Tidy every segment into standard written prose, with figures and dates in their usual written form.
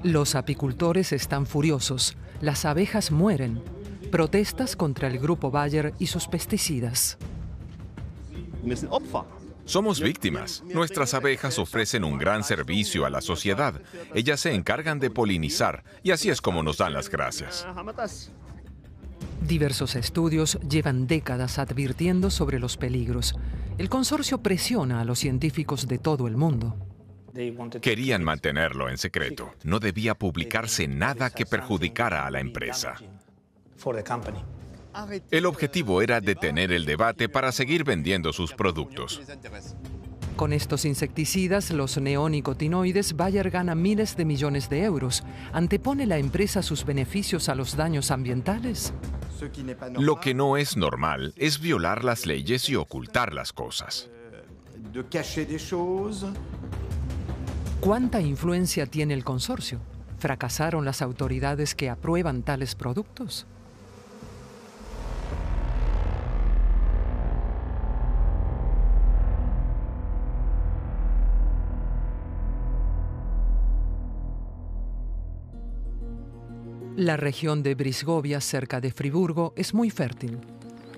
Los apicultores están furiosos. Las abejas mueren. Protestas contra el grupo Bayer y sus pesticidas. Somos víctimas. Nuestras abejas ofrecen un gran servicio a la sociedad. Ellas se encargan de polinizar y así es como nos dan las gracias. Diversos estudios llevan décadas advirtiendo sobre los peligros. El consorcio presiona a los científicos de todo el mundo. Querían mantenerlo en secreto. No debía publicarse nada que perjudicara a la empresa. El objetivo era detener el debate para seguir vendiendo sus productos. Con estos insecticidas, los neonicotinoides, Bayer gana miles de millones de euros. ¿Antepone la empresa sus beneficios a los daños ambientales? Lo que no es normal es violar las leyes y ocultar las cosas. ¿Cuánta influencia tiene el consorcio? ¿Fracasaron las autoridades que aprueban tales productos? La región de Brisgovia, cerca de Friburgo, es muy fértil.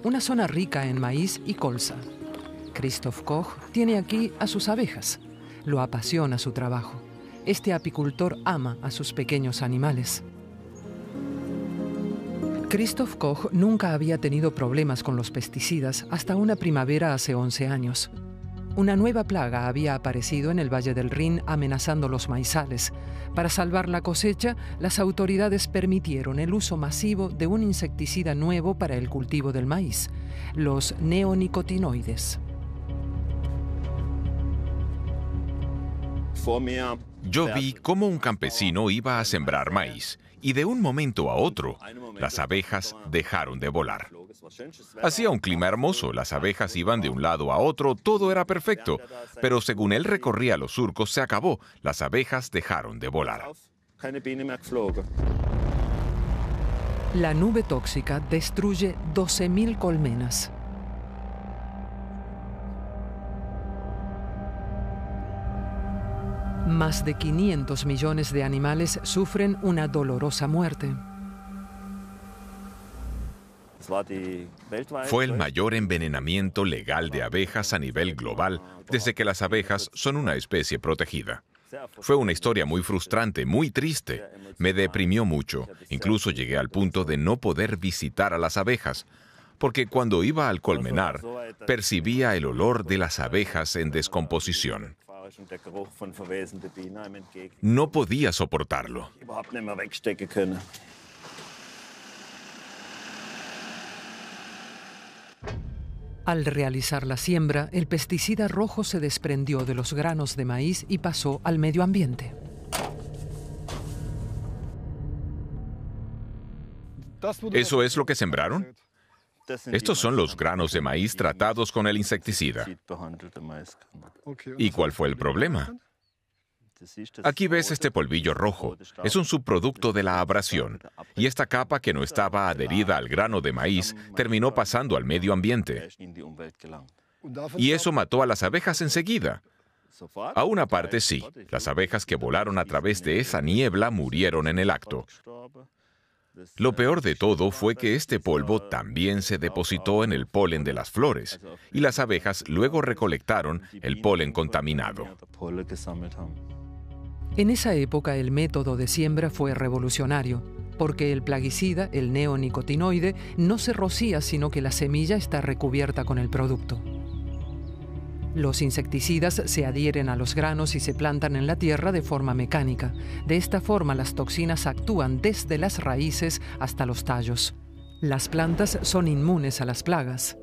Una zona rica en maíz y colza. Christoph Koch tiene aquí a sus abejas. Lo apasiona su trabajo. Este apicultor ama a sus pequeños animales. Christoph Koch nunca había tenido problemas con los pesticidas hasta una primavera hace 11 años. Una nueva plaga había aparecido en el Valle del Rin amenazando los maizales. Para salvar la cosecha, las autoridades permitieron el uso masivo de un insecticida nuevo para el cultivo del maíz, los neonicotinoides. Yo vi cómo un campesino iba a sembrar maíz y de un momento a otro, las abejas dejaron de volar. Hacía un clima hermoso, las abejas iban de un lado a otro, todo era perfecto, pero según él recorría los surcos se acabó, las abejas dejaron de volar. La nube tóxica destruye 12.000 colmenas. Más de 500 millones de animales sufren una dolorosa muerte. Fue el mayor envenenamiento legal de abejas a nivel global desde que las abejas son una especie protegida. Fue una historia muy frustrante, muy triste. Me deprimió mucho. Incluso llegué al punto de no poder visitar a las abejas, porque cuando iba al colmenar, percibía el olor de las abejas en descomposición. No podía soportarlo. Al realizar la siembra, el pesticida rojo se desprendió de los granos de maíz y pasó al medio ambiente. ¿Eso es lo que sembraron? Estos son los granos de maíz tratados con el insecticida. ¿Y cuál fue el problema? Aquí ves este polvillo rojo. Es un subproducto de la abrasión. Y esta capa que no estaba adherida al grano de maíz terminó pasando al medio ambiente. Y eso mató a las abejas enseguida. A una parte sí. Las abejas que volaron a través de esa niebla murieron en el acto. Lo peor de todo fue que este polvo también se depositó en el polen de las flores, y las abejas luego recolectaron el polen contaminado. En esa época el método de siembra fue revolucionario, porque el plaguicida, el neonicotinoide, no se rocía, sino que la semilla está recubierta con el producto. Los insecticidas se adhieren a los granos y se plantan en la tierra de forma mecánica. De esta forma las toxinas actúan desde las raíces hasta los tallos. Las plantas son inmunes a las plagas.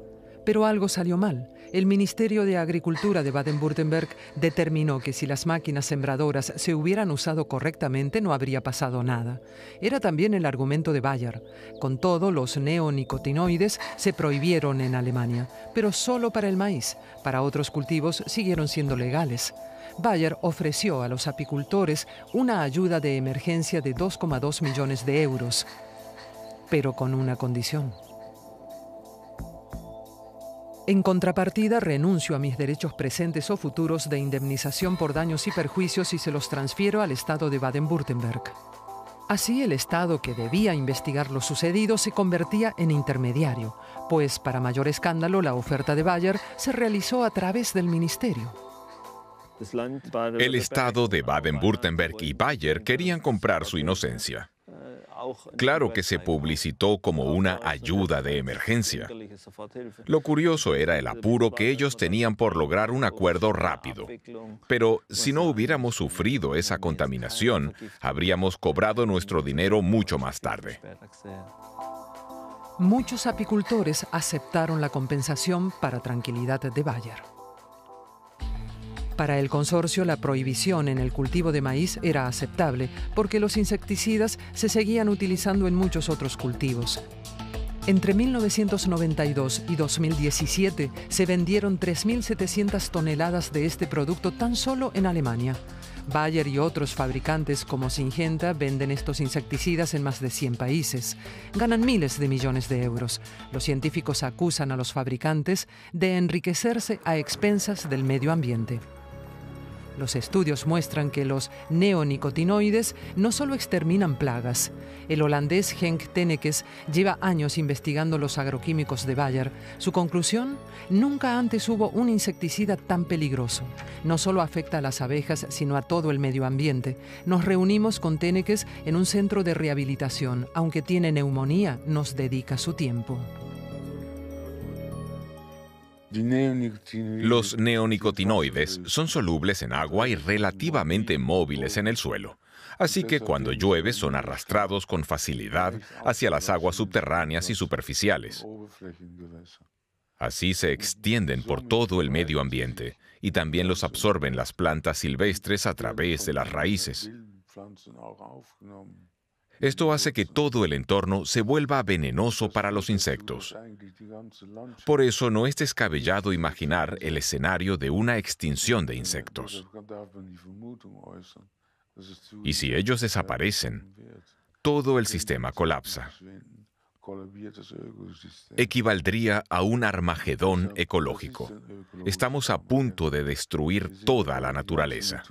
Pero algo salió mal. El Ministerio de Agricultura de Baden-Württemberg determinó que si las máquinas sembradoras se hubieran usado correctamente no habría pasado nada. Era también el argumento de Bayer. Con todo, los neonicotinoides se prohibieron en Alemania, pero solo para el maíz. Para otros cultivos siguieron siendo legales. Bayer ofreció a los apicultores una ayuda de emergencia de 2,2 millones de euros, pero con una condición. En contrapartida, renuncio a mis derechos presentes o futuros de indemnización por daños y perjuicios y se los transfiero al Estado de Baden-Württemberg. Así, el Estado que debía investigar lo sucedido se convertía en intermediario, pues para mayor escándalo la oferta de Bayer se realizó a través del ministerio. El Estado de Baden-Württemberg y Bayer querían comprar su inocencia. Claro que se publicitó como una ayuda de emergencia. Lo curioso era el apuro que ellos tenían por lograr un acuerdo rápido. Pero si no hubiéramos sufrido esa contaminación, habríamos cobrado nuestro dinero mucho más tarde. Muchos apicultores aceptaron la compensación para tranquilidad de Bayer. Para el consorcio, la prohibición en el cultivo de maíz era aceptable porque los insecticidas se seguían utilizando en muchos otros cultivos. Entre 1992 y 2017 se vendieron 3.700 toneladas de este producto tan solo en Alemania. Bayer y otros fabricantes como Syngenta venden estos insecticidas en más de 100 países. Ganan miles de millones de euros. Los científicos acusan a los fabricantes de enriquecerse a expensas del medio ambiente. Los estudios muestran que los neonicotinoides no solo exterminan plagas. El holandés Henk Tennekes lleva años investigando los agroquímicos de Bayer. Su conclusión: nunca antes hubo un insecticida tan peligroso. No solo afecta a las abejas, sino a todo el medio ambiente. Nos reunimos con Tennekes en un centro de rehabilitación. Aunque tiene neumonía, nos dedica su tiempo. Los neonicotinoides son solubles en agua y relativamente móviles en el suelo. Así que cuando llueve son arrastrados con facilidad hacia las aguas subterráneas y superficiales. Así se extienden por todo el medio ambiente y también los absorben las plantas silvestres a través de las raíces. Esto hace que todo el entorno se vuelva venenoso para los insectos. Por eso no es descabellado imaginar el escenario de una extinción de insectos. Y si ellos desaparecen, todo el sistema colapsa. Equivaldría a un Armagedón ecológico. Estamos a punto de destruir toda la naturaleza.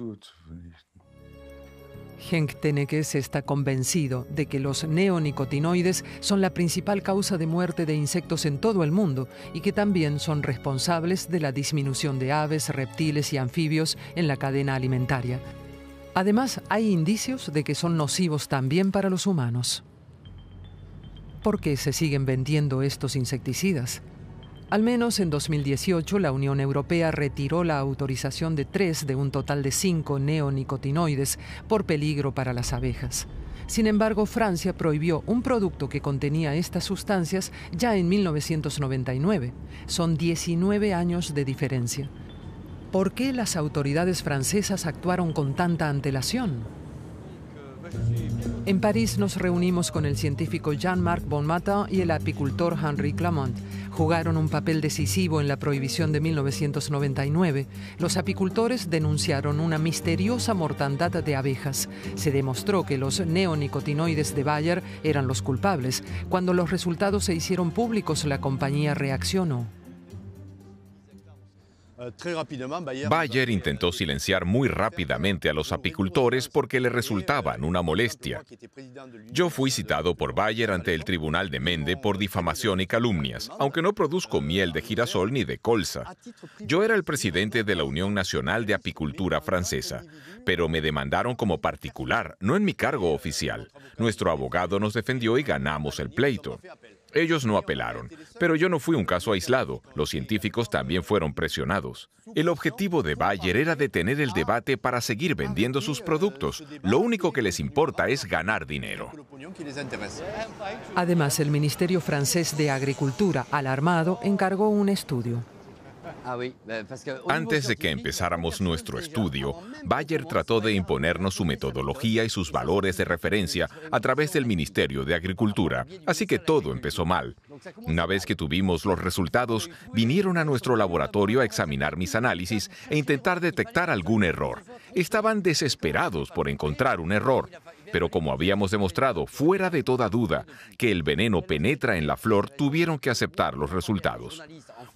Henk Tennekes está convencido de que los neonicotinoides son la principal causa de muerte de insectos en todo el mundo y que también son responsables de la disminución de aves, reptiles y anfibios en la cadena alimentaria. Además, hay indicios de que son nocivos también para los humanos. ¿Por qué se siguen vendiendo estos insecticidas? Al menos en 2018, la Unión Europea retiró la autorización de 3 de un total de 5 neonicotinoides por peligro para las abejas. Sin embargo, Francia prohibió un producto que contenía estas sustancias ya en 1999. Son 19 años de diferencia. ¿Por qué las autoridades francesas actuaron con tanta antelación? En París nos reunimos con el científico Jean-Marc Bonmatin y el apicultor Henri Clamont. Jugaron un papel decisivo en la prohibición de 1999. Los apicultores denunciaron una misteriosa mortandad de abejas. Se demostró que los neonicotinoides de Bayer eran los culpables. Cuando los resultados se hicieron públicos, la compañía reaccionó. Bayer intentó silenciar muy rápidamente a los apicultores porque le resultaban una molestia. Yo fui citado por Bayer ante el Tribunal de Mende por difamación y calumnias, aunque no produzco miel de girasol ni de colza. Yo era el presidente de la Unión Nacional de Apicultura Francesa, pero me demandaron como particular, no en mi cargo oficial. Nuestro abogado nos defendió y ganamos el pleito. Ellos no apelaron, pero yo no fui un caso aislado. Los científicos también fueron presionados. El objetivo de Bayer era detener el debate para seguir vendiendo sus productos. Lo único que les importa es ganar dinero. Además, el Ministerio francés de Agricultura, alarmado, encargó un estudio. Antes de que empezáramos nuestro estudio, Bayer trató de imponernos su metodología y sus valores de referencia a través del Ministerio de Agricultura, así que todo empezó mal. Una vez que tuvimos los resultados, vinieron a nuestro laboratorio a examinar mis análisis e intentar detectar algún error. Estaban desesperados por encontrar un error. Pero como habíamos demostrado, fuera de toda duda, que el veneno penetra en la flor, tuvieron que aceptar los resultados.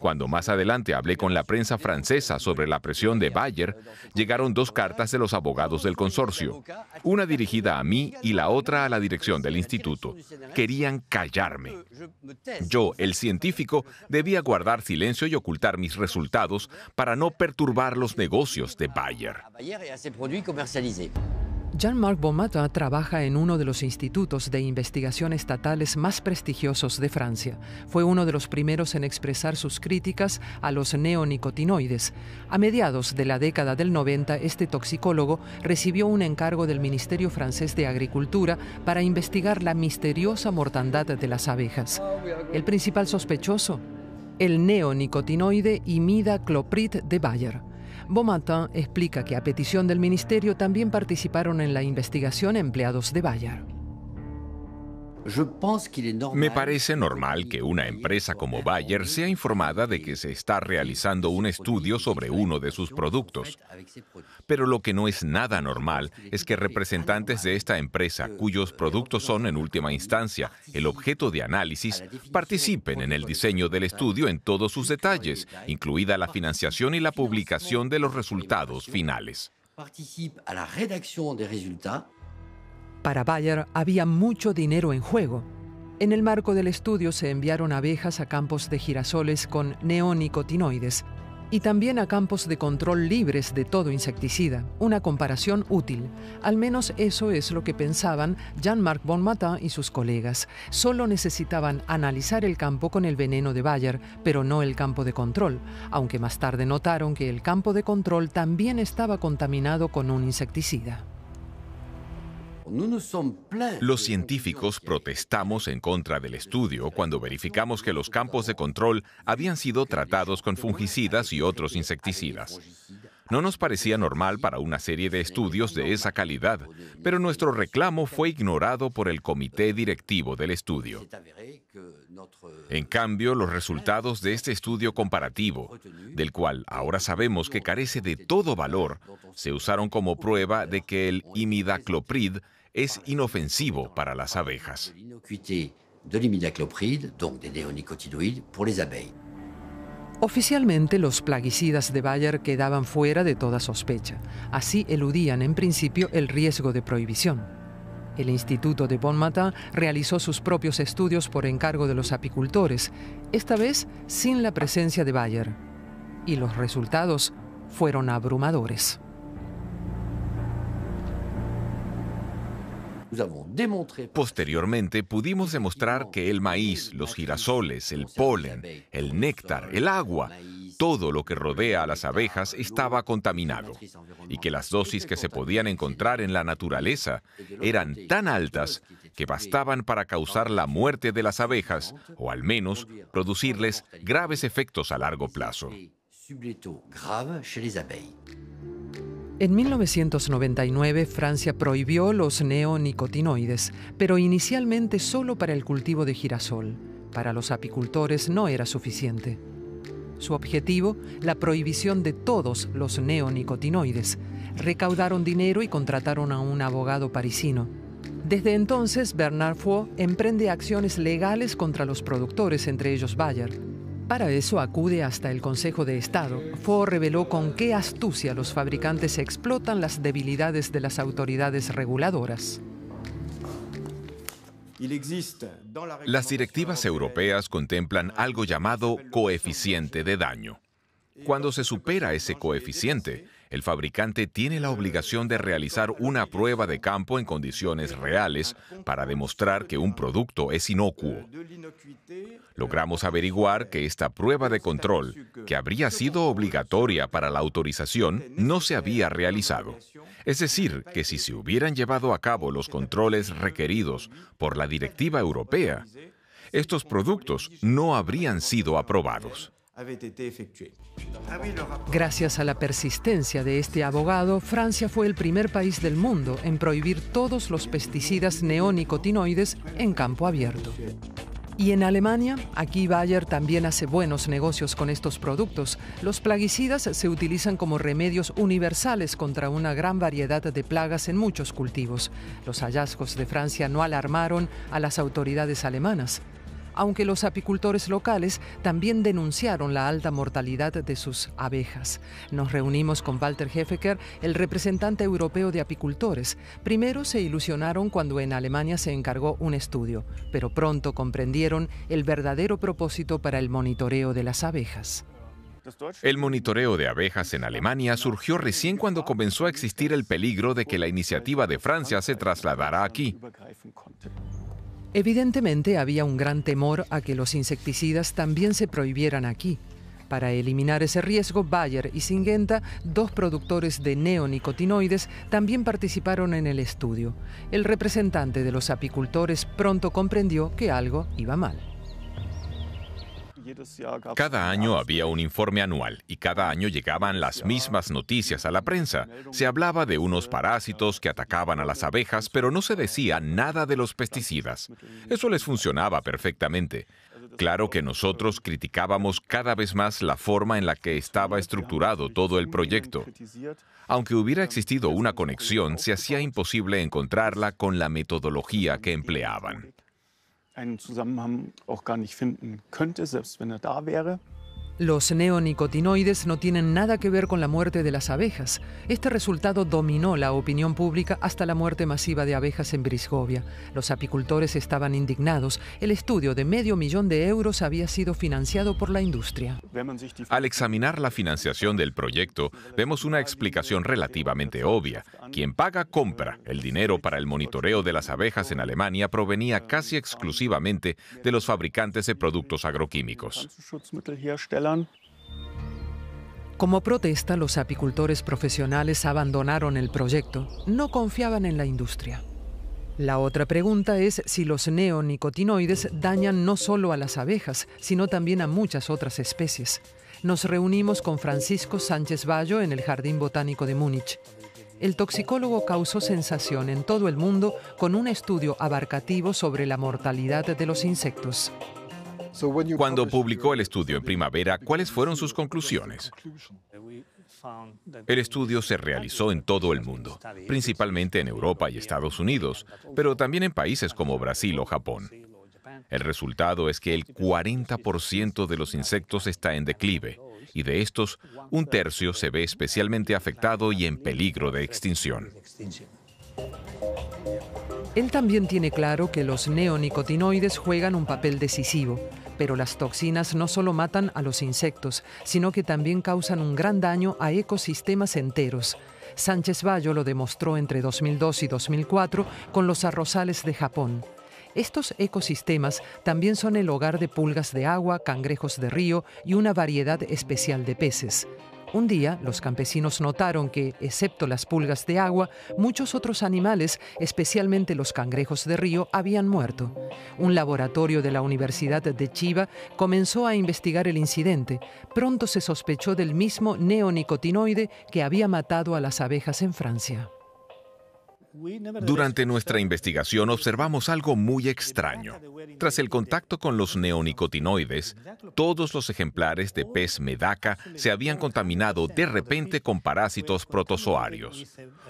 Cuando más adelante hablé con la prensa francesa sobre la presión de Bayer, llegaron 2 cartas de los abogados del consorcio, una dirigida a mí y la otra a la dirección del instituto. Querían callarme. Yo, el científico, debía guardar silencio y ocultar mis resultados para no perturbar los negocios de Bayer. Jean-Marc Bonmatin trabaja en uno de los institutos de investigación estatales más prestigiosos de Francia. Fue uno de los primeros en expresar sus críticas a los neonicotinoides. A mediados de la década del 90, este toxicólogo recibió un encargo del Ministerio francés de Agricultura para investigar la misteriosa mortandad de las abejas. El principal sospechoso, el neonicotinoide imidacloprid de Bayer. Bonmatin explica que a petición del ministerio también participaron en la investigación empleados de Bayer. Me parece normal que una empresa como Bayer sea informada de que se está realizando un estudio sobre uno de sus productos. Pero lo que no es nada normal es que representantes de esta empresa, cuyos productos son en última instancia el objeto de análisis, participen en el diseño del estudio en todos sus detalles, incluida la financiación y la publicación de los resultados finales. Para Bayer había mucho dinero en juego. En el marco del estudio se enviaron abejas a campos de girasoles con neonicotinoides y también a campos de control libres de todo insecticida, una comparación útil. Al menos eso es lo que pensaban Jean-Marc Bonmatin y sus colegas. Solo necesitaban analizar el campo con el veneno de Bayer, pero no el campo de control, aunque más tarde notaron que el campo de control también estaba contaminado con un insecticida. Los científicos protestamos en contra del estudio cuando verificamos que los campos de control habían sido tratados con fungicidas y otros insecticidas. No nos parecía normal para una serie de estudios de esa calidad, pero nuestro reclamo fue ignorado por el comité directivo del estudio. En cambio, los resultados de este estudio comparativo, del cual ahora sabemos que carece de todo valor, se usaron como prueba de que el imidacloprid es inofensivo para las abejas. Oficialmente, los plaguicidas de Bayer quedaban fuera de toda sospecha. Así eludían en principio el riesgo de prohibición. El Instituto de Bonmatin realizó sus propios estudios por encargo de los apicultores, esta vez sin la presencia de Bayer. Y los resultados fueron abrumadores. Posteriormente, pudimos demostrar que el maíz, los girasoles, el polen, el néctar, el agua, todo lo que rodea a las abejas estaba contaminado y que las dosis que se podían encontrar en la naturaleza eran tan altas que bastaban para causar la muerte de las abejas o al menos producirles graves efectos a largo plazo. En 1999, Francia prohibió los neonicotinoides, pero inicialmente solo para el cultivo de girasol. Para los apicultores no era suficiente. Su objetivo, la prohibición de todos los neonicotinoides. Recaudaron dinero y contrataron a un abogado parisino. Desde entonces, Bernard Faux emprende acciones legales contra los productores, entre ellos Bayer. Para eso acude hasta el Consejo de Estado. Faux reveló con qué astucia los fabricantes explotan las debilidades de las autoridades reguladoras. Las directivas europeas contemplan algo llamado coeficiente de daño. Cuando se supera ese coeficiente, el fabricante tiene la obligación de realizar una prueba de campo en condiciones reales para demostrar que un producto es inocuo. Logramos averiguar que esta prueba de control, que habría sido obligatoria para la autorización, no se había realizado. Es decir, que si se hubieran llevado a cabo los controles requeridos por la directiva europea, estos productos no habrían sido aprobados. Gracias a la persistencia de este abogado, Francia fue el primer país del mundo en prohibir todos los pesticidas neonicotinoides en campo abierto. Y en Alemania, aquí Bayer también hace buenos negocios con estos productos. Los plaguicidas se utilizan como remedios universales contra una gran variedad de plagas en muchos cultivos. Los hallazgos de Francia no alarmaron a las autoridades alemanas. aunque los apicultores locales también denunciaron la alta mortalidad de sus abejas. Nos reunimos con Walter Hefeker, el representante europeo de apicultores. Primero se ilusionaron cuando en Alemania se encargó un estudio, pero pronto comprendieron el verdadero propósito para el monitoreo de las abejas. El monitoreo de abejas en Alemania surgió recién cuando comenzó a existir el peligro de que la iniciativa de Francia se trasladara aquí. Evidentemente había un gran temor a que los insecticidas también se prohibieran aquí. Para eliminar ese riesgo, Bayer y Syngenta, dos productores de neonicotinoides, también participaron en el estudio. El representante de los apicultores pronto comprendió que algo iba mal. Cada año había un informe anual y cada año llegaban las mismas noticias a la prensa. Se hablaba de unos parásitos que atacaban a las abejas, pero no se decía nada de los pesticidas. Eso les funcionaba perfectamente. Claro que nosotros criticábamos cada vez más la forma en la que estaba estructurado todo el proyecto. Aunque hubiera existido una conexión, se hacía imposible encontrarla con la metodología que empleaban. Einen Zusammenhang auch gar nicht finden könnte, selbst wenn da wäre. Los neonicotinoides no tienen nada que ver con la muerte de las abejas. Este resultado dominó la opinión pública hasta la muerte masiva de abejas en Brisgovia. Los apicultores estaban indignados. El estudio de €500.000 había sido financiado por la industria. Al examinar la financiación del proyecto, vemos una explicación relativamente obvia. Quien paga compra. El dinero para el monitoreo de las abejas en Alemania provenía casi exclusivamente de los fabricantes de productos agroquímicos. Como protesta, los apicultores profesionales abandonaron el proyecto. No confiaban en la industria. La otra pregunta es si los neonicotinoides dañan no solo a las abejas, sino también a muchas otras especies. Nos reunimos con Francisco Sánchez Bayo en el Jardín Botánico de Múnich. El toxicólogo causó sensación en todo el mundo con un estudio abarcativo sobre la mortalidad de los insectos. Cuando publicó el estudio en primavera, ¿cuáles fueron sus conclusiones? El estudio se realizó en todo el mundo, principalmente en Europa y Estados Unidos, pero también en países como Brasil o Japón. El resultado es que el 40% de los insectos está en declive, y de estos, un tercio se ve especialmente afectado y en peligro de extinción. Él también tiene claro que los neonicotinoides juegan un papel decisivo, pero las toxinas no solo matan a los insectos, sino que también causan un gran daño a ecosistemas enteros. Sánchez Bayo lo demostró entre 2002 y 2004 con los arrozales de Japón. Estos ecosistemas también son el hogar de pulgas de agua, cangrejos de río y una variedad especial de peces. Un día, los campesinos notaron que, excepto las pulgas de agua, muchos otros animales, especialmente los cangrejos de río, habían muerto. Un laboratorio de la Universidad de Chiba comenzó a investigar el incidente. Pronto se sospechó del mismo neonicotinoide que había matado a las abejas en Francia. Durante nuestra investigación observamos algo muy extraño. Tras el contacto con los neonicotinoides, todos los ejemplares de pez medaca se habían contaminado de repente con parásitos protozoarios.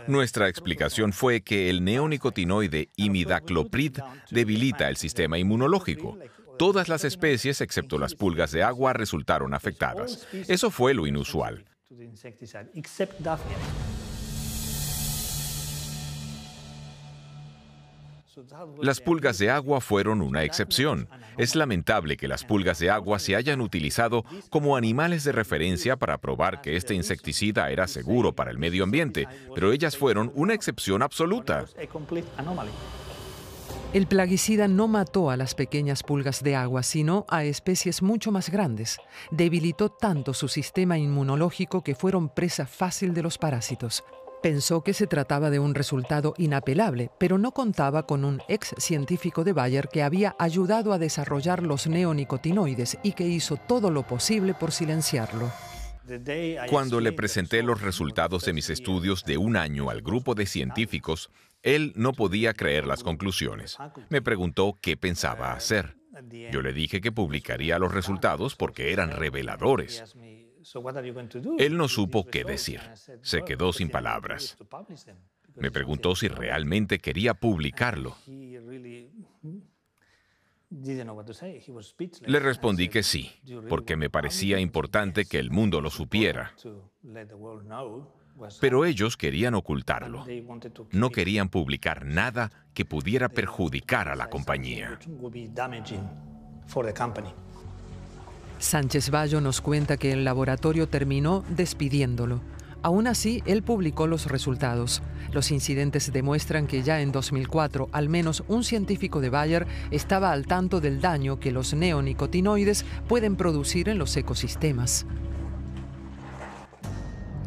Nuestra explicación fue que el neonicotinoide imidacloprid debilita el sistema inmunológico. Todas las especies, excepto las pulgas de agua, resultaron afectadas. Eso fue lo inusual. Las pulgas de agua fueron una excepción. Es lamentable que las pulgas de agua se hayan utilizado como animales de referencia para probar que este insecticida era seguro para el medio ambiente, pero ellas fueron una excepción absoluta. El plaguicida no mató a las pequeñas pulgas de agua, sino a especies mucho más grandes. Debilitó tanto su sistema inmunológico que fueron presa fácil de los parásitos. Pensó que se trataba de un resultado inapelable, pero no contaba con un ex científico de Bayer que había ayudado a desarrollar los neonicotinoides y que hizo todo lo posible por silenciarlo. Cuando le presenté los resultados de mis estudios de un año al grupo de científicos, él no podía creer las conclusiones. Me preguntó qué pensaba hacer. Yo le dije que publicaría los resultados porque eran reveladores. Él no supo qué decir. Se quedó sin palabras. Me preguntó si realmente quería publicarlo. Le respondí que sí, porque me parecía importante que el mundo lo supiera. Pero ellos querían ocultarlo. No querían publicar nada que pudiera perjudicar a la compañía. Sánchez Bayo nos cuenta que el laboratorio terminó despidiéndolo. Aún así, él publicó los resultados. Los incidentes demuestran que ya en 2004, al menos un científico de Bayer estaba al tanto del daño que los neonicotinoides pueden producir en los ecosistemas.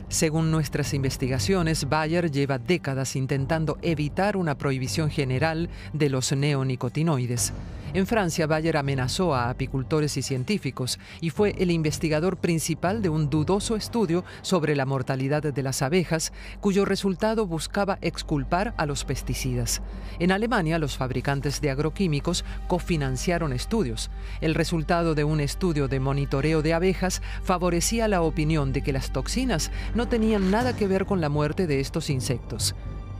Según nuestras investigaciones, Bayer lleva décadas intentando evitar una prohibición general de los neonicotinoides. En Francia, Bayer amenazó a apicultores y científicos y fue el investigador principal de un dudoso estudio sobre la mortalidad de las abejas, cuyo resultado buscaba exculpar a los pesticidas. En Alemania, los fabricantes de agroquímicos cofinanciaron estudios. El resultado de un estudio de monitoreo de abejas favorecía la opinión de que las toxinas no tenían nada que ver con la muerte de estos insectos.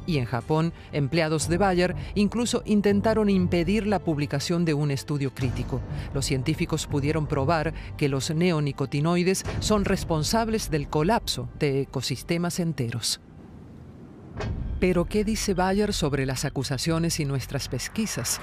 Y en Japón, empleados de Bayer incluso intentaron impedir la publicación de un estudio crítico. Los científicos pudieron probar que los neonicotinoides son responsables del colapso de ecosistemas enteros. Pero, ¿qué dice Bayer sobre las acusaciones y nuestras pesquisas?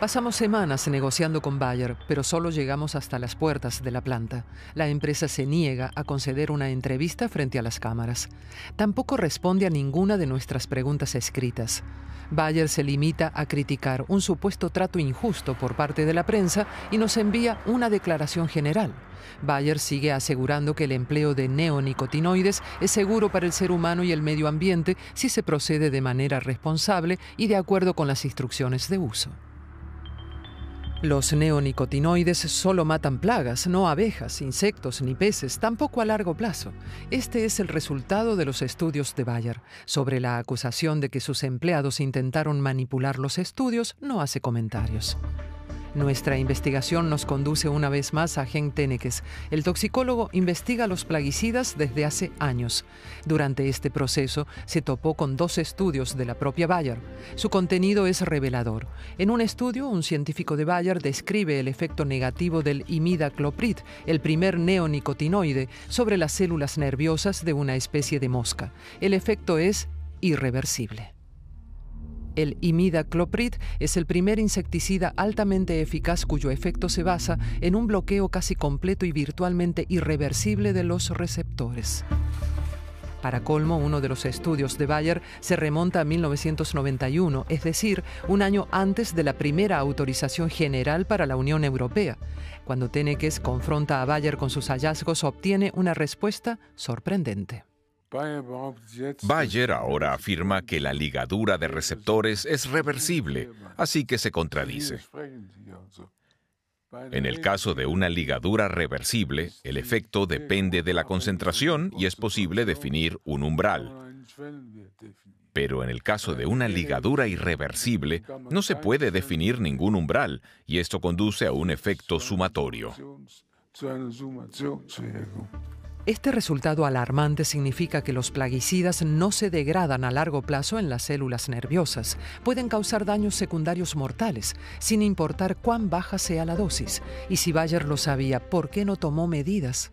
Pasamos semanas negociando con Bayer, pero solo llegamos hasta las puertas de la planta. La empresa se niega a conceder una entrevista frente a las cámaras. Tampoco responde a ninguna de nuestras preguntas escritas. Bayer se limita a criticar un supuesto trato injusto por parte de la prensa y nos envía una declaración general. Bayer sigue asegurando que el empleo de neonicotinoides es seguro para el ser humano y el medio ambiente si se procede de manera responsable y de acuerdo con las instrucciones de uso. Los neonicotinoides solo matan plagas, no abejas, insectos ni peces, tampoco a largo plazo. Este es el resultado de los estudios de Bayer. Sobre la acusación de que sus empleados intentaron manipular los estudios, no hace comentarios. Nuestra investigación nos conduce una vez más a Henk Tennekes. El toxicólogo investiga los plaguicidas desde hace años. Durante este proceso se topó con 2 estudios de la propia Bayer. Su contenido es revelador. En un estudio, un científico de Bayer describe el efecto negativo del imidacloprid, el primer neonicotinoide, sobre las células nerviosas de una especie de mosca. El efecto es irreversible. El imidacloprid es el primer insecticida altamente eficaz cuyo efecto se basa en un bloqueo casi completo y virtualmente irreversible de los receptores. Para colmo, uno de los estudios de Bayer se remonta a 1991, es decir, un año antes de la primera autorización general para la Unión Europea. Cuando Tennekes confronta a Bayer con sus hallazgos, obtiene una respuesta sorprendente. Bayer ahora afirma que la ligadura de receptores es reversible, así que se contradice. En el caso de una ligadura reversible, el efecto depende de la concentración y es posible definir un umbral. Pero en el caso de una ligadura irreversible, no se puede definir ningún umbral y esto conduce a un efecto sumatorio. Este resultado alarmante significa que los plaguicidas no se degradan a largo plazo en las células nerviosas. Pueden causar daños secundarios mortales, sin importar cuán baja sea la dosis. Y si Bayer lo sabía, ¿por qué no tomó medidas?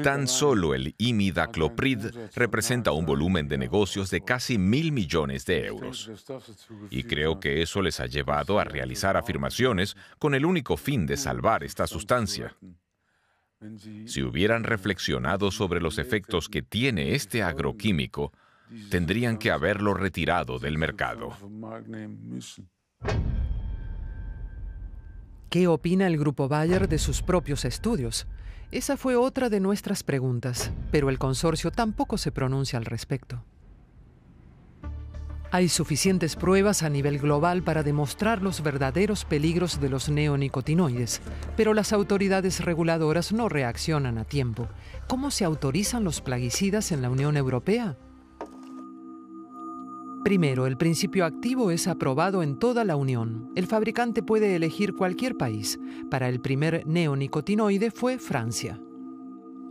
Tan solo el imidacloprid representa un volumen de negocios de casi 1.000 millones de euros. Y creo que eso les ha llevado a realizar afirmaciones con el único fin de salvar esta sustancia. Si hubieran reflexionado sobre los efectos que tiene este agroquímico, tendrían que haberlo retirado del mercado. ¿Qué opina el grupo Bayer de sus propios estudios? Esa fue otra de nuestras preguntas, pero el consorcio tampoco se pronuncia al respecto. Hay suficientes pruebas a nivel global para demostrar los verdaderos peligros de los neonicotinoides, pero las autoridades reguladoras no reaccionan a tiempo. ¿Cómo se autorizan los plaguicidas en la Unión Europea? Primero, el principio activo es aprobado en toda la Unión. El fabricante puede elegir cualquier país. Para el primer neonicotinoide fue Francia.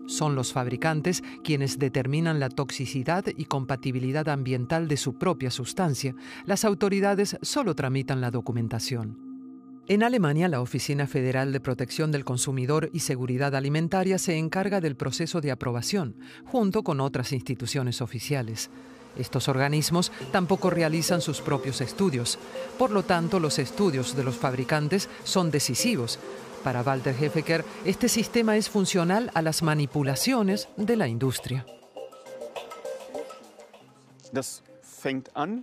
Son los fabricantes quienes determinan la toxicidad y compatibilidad ambiental de su propia sustancia. Las autoridades solo tramitan la documentación. En Alemania, la Oficina Federal de Protección del Consumidor y Seguridad Alimentaria se encarga del proceso de aprobación, junto con otras instituciones oficiales. Estos organismos tampoco realizan sus propios estudios. Por lo tanto, los estudios de los fabricantes son decisivos. Para Walter Hefeker, este sistema es funcional a las manipulaciones de la industria.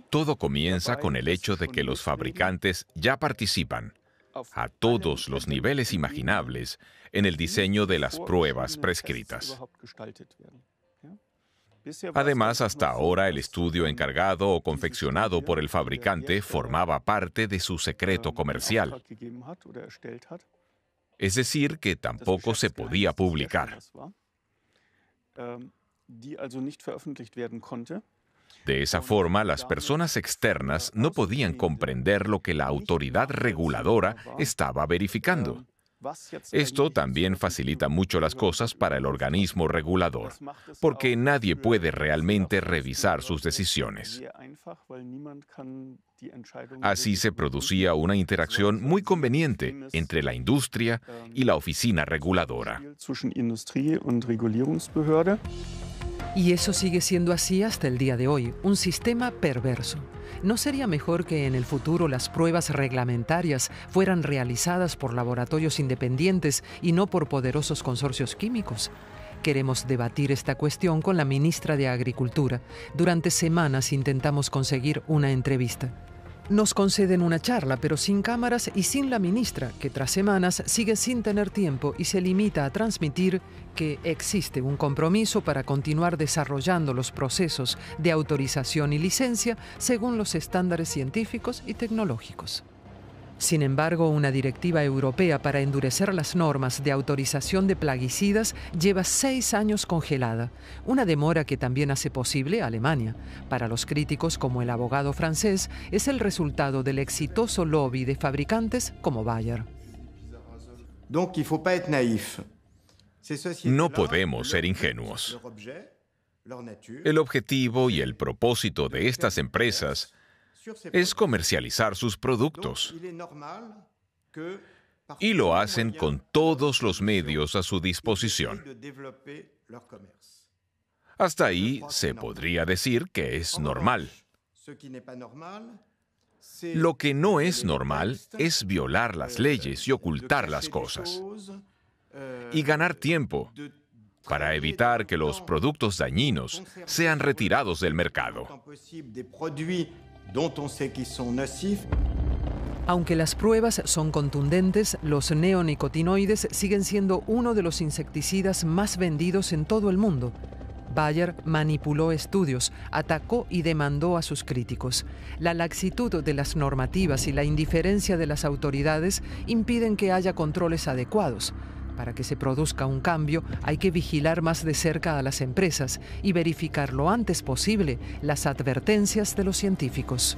Todo comienza con el hecho de que los fabricantes ya participan, a todos los niveles imaginables, en el diseño de las pruebas prescritas. Además, hasta ahora el estudio encargado o confeccionado por el fabricante formaba parte de su secreto comercial. Es decir, que tampoco se podía publicar. De esa forma, las personas externas no podían comprender lo que la autoridad reguladora estaba verificando. Esto también facilita mucho las cosas para el organismo regulador, porque nadie puede realmente revisar sus decisiones. Así se producía una interacción muy conveniente entre la industria y la oficina reguladora. Y eso sigue siendo así hasta el día de hoy, un sistema perverso. ¿No sería mejor que en el futuro las pruebas reglamentarias fueran realizadas por laboratorios independientes y no por poderosos consorcios químicos? Queremos debatir esta cuestión con la ministra de Agricultura. Durante semanas intentamos conseguir una entrevista. Nos conceden una charla, pero sin cámaras y sin la ministra, que tras semanas sigue sin tener tiempo y se limita a transmitir que existe un compromiso para continuar desarrollando los procesos de autorización y licencia según los estándares científicos y tecnológicos. Sin embargo, una directiva europea para endurecer las normas de autorización de plaguicidas lleva 6 años congelada, una demora que también hace posible Alemania. Para los críticos, como el abogado francés, es el resultado del exitoso lobby de fabricantes como Bayer. No podemos ser ingenuos. El objetivo y el propósito de estas empresas es comercializar sus productos. Y lo hacen con todos los medios a su disposición. Hasta ahí se podría decir que es normal. Lo que no es normal es violar las leyes y ocultar las cosas. Y ganar tiempo para evitar que los productos dañinos sean retirados del mercado. Aunque las pruebas son contundentes, los neonicotinoides siguen siendo uno de los insecticidas más vendidos en todo el mundo. Bayer manipuló estudios, atacó y demandó a sus críticos. La laxitud de las normativas y la indiferencia de las autoridades impiden que haya controles adecuados. Para que se produzca un cambio, hay que vigilar más de cerca a las empresas y verificar lo antes posible las advertencias de los científicos.